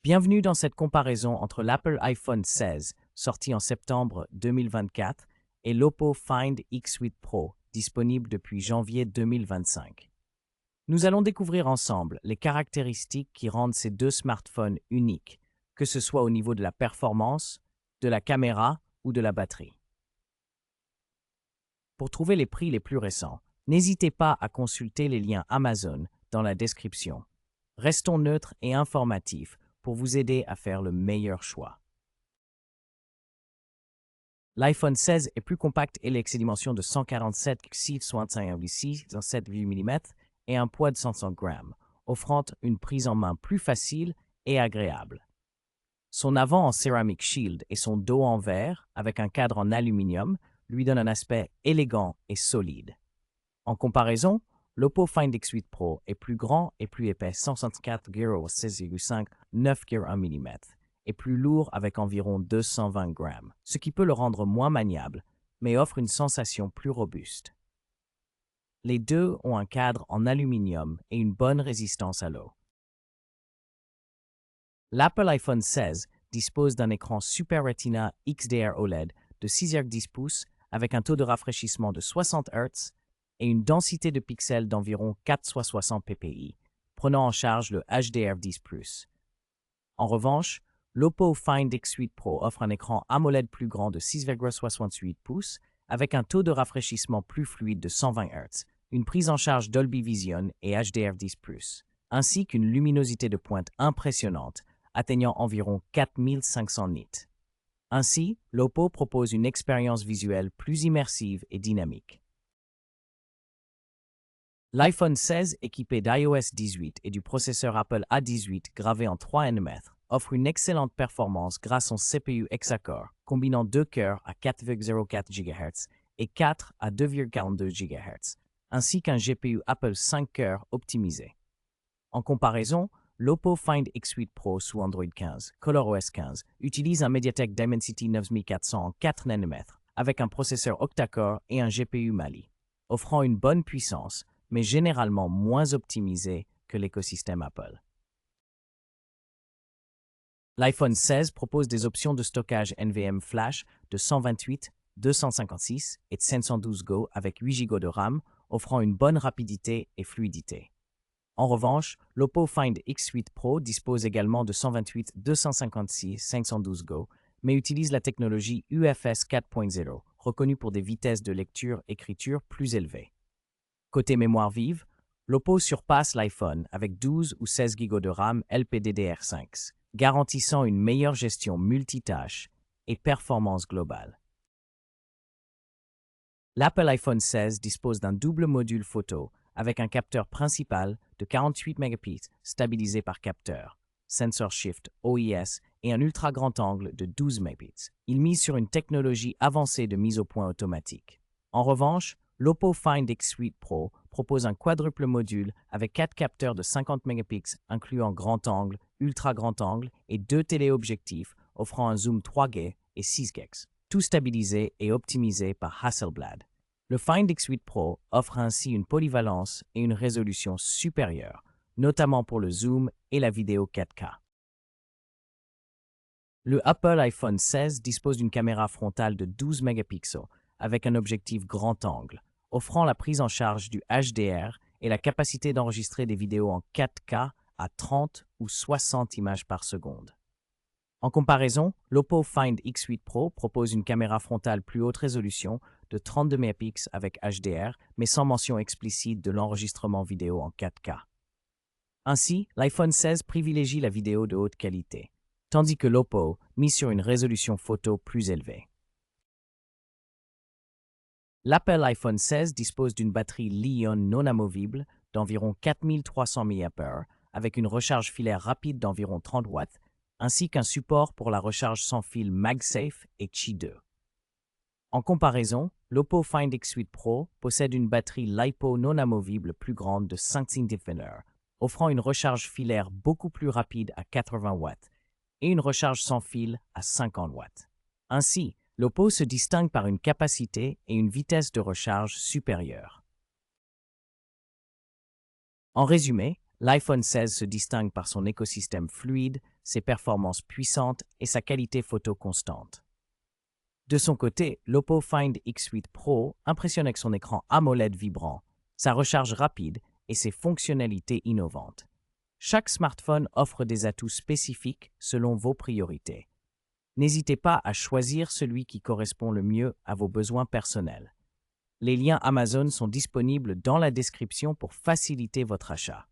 Bienvenue dans cette comparaison entre l'Apple iPhone 16, sorti en septembre 2024, et l'Oppo Find X8 Pro, disponible depuis janvier 2025. Nous allons découvrir ensemble les caractéristiques qui rendent ces deux smartphones uniques, que ce soit au niveau de la performance, de la caméra ou de la batterie. Pour trouver les prix les plus récents, n'hésitez pas à consulter les liens Amazon dans la description. Restons neutres et informatifs pour vous aider à faire le meilleur choix. L'iPhone 16 est plus compact et avec ses dimensions de 147,61,6 mm et un poids de 500 grammes, offrant une prise en main plus facile et agréable. Son avant en Ceramic Shield et son dos en verre, avec un cadre en aluminium, lui donnent un aspect élégant et solide. En comparaison, l'Oppo Find X8 Pro est plus grand et plus épais, 164,16,5 9,1 mm, et plus lourd avec environ 220 grammes, ce qui peut le rendre moins maniable, mais offre une sensation plus robuste. Les deux ont un cadre en aluminium et une bonne résistance à l'eau. L'Apple iPhone 16 dispose d'un écran Super Retina XDR OLED de 6,10 pouces avec un taux de rafraîchissement de 60 Hz et une densité de pixels d'environ 460 ppi, prenant en charge le HDR10+. En revanche, l'Oppo Find X8 Pro offre un écran AMOLED plus grand de 6,68 pouces avec un taux de rafraîchissement plus fluide de 120 Hz, une prise en charge Dolby Vision et HDR10+, ainsi qu'une luminosité de pointe impressionnante, atteignant environ 4500 nits. Ainsi, l'Oppo propose une expérience visuelle plus immersive et dynamique. L'iPhone 16, équipé d'iOS 18 et du processeur Apple A18 gravé en 3 nm, offre une excellente performance grâce à son CPU Hexa-core, combinant 2 cœurs à 4,04 GHz et 4 à 2,42 GHz, ainsi qu'un GPU Apple 5 cœurs optimisé. En comparaison, l'Oppo Find X8 Pro sous Android 15, ColorOS 15, utilise un MediaTek Dimensity 9400 en 4 nm, avec un processeur octa-core et un GPU Mali, offrant une bonne puissance, mais généralement moins optimisé que l'écosystème Apple. L'iPhone 16 propose des options de stockage NVMe Flash de 128, 256 et 512 Go avec 8 Go de RAM, offrant une bonne rapidité et fluidité. En revanche, l'Oppo Find X8 Pro dispose également de 128, 256, 512 Go, mais utilise la technologie UFS 4.0, reconnue pour des vitesses de lecture-écriture plus élevées. Côté mémoire vive, l'Oppo surpasse l'iPhone avec 12 ou 16 Go de RAM LPDDR5, garantissant une meilleure gestion multitâche et performance globale. L'Apple iPhone 16 dispose d'un double module photo avec un capteur principal de 48 mégapixels stabilisé par capteur, Sensor Shift OIS et un ultra grand angle de 12 mégapixels. Il mise sur une technologie avancée de mise au point automatique. En revanche, l'Oppo Find X8 Pro propose un quadruple module avec 4 capteurs de 50 mégapixels incluant grand angle, ultra grand angle et 2 téléobjectifs offrant un zoom 3G et 6X, tout stabilisé et optimisé par Hasselblad. Le Find X8 Pro offre ainsi une polyvalence et une résolution supérieure, notamment pour le zoom et la vidéo 4K. Le Apple iPhone 16 dispose d'une caméra frontale de 12 mégapixels avec un objectif grand angle, offrant la prise en charge du HDR et la capacité d'enregistrer des vidéos en 4K à 30 ou 60 images par seconde. En comparaison, l'Oppo Find X8 Pro propose une caméra frontale plus haute résolution de 32 mégapixels avec HDR, mais sans mention explicite de l'enregistrement vidéo en 4K. Ainsi, l'iPhone 16 privilégie la vidéo de haute qualité, tandis que l'Oppo mise sur une résolution photo plus élevée. L'Apple iPhone 16 dispose d'une batterie Li-ion non amovible d'environ 4300 mAh avec une recharge filaire rapide d'environ 30 watts, ainsi qu'un support pour la recharge sans fil MagSafe et Qi 2. En comparaison, l'Oppo Find X8 Pro possède une batterie LiPo non amovible plus grande de 5 cm, offrant une recharge filaire beaucoup plus rapide à 80 watts et une recharge sans fil à 50 watts. Ainsi, l'Oppo se distingue par une capacité et une vitesse de recharge supérieures. En résumé, L'iPhone 16 se distingue par son écosystème fluide, ses performances puissantes et sa qualité photo constante. De son côté, l'Oppo Find X8 Pro impressionne avec son écran AMOLED vibrant, sa recharge rapide et ses fonctionnalités innovantes. Chaque smartphone offre des atouts spécifiques selon vos priorités. N'hésitez pas à choisir celui qui correspond le mieux à vos besoins personnels. Les liens Amazon sont disponibles dans la description pour faciliter votre achat.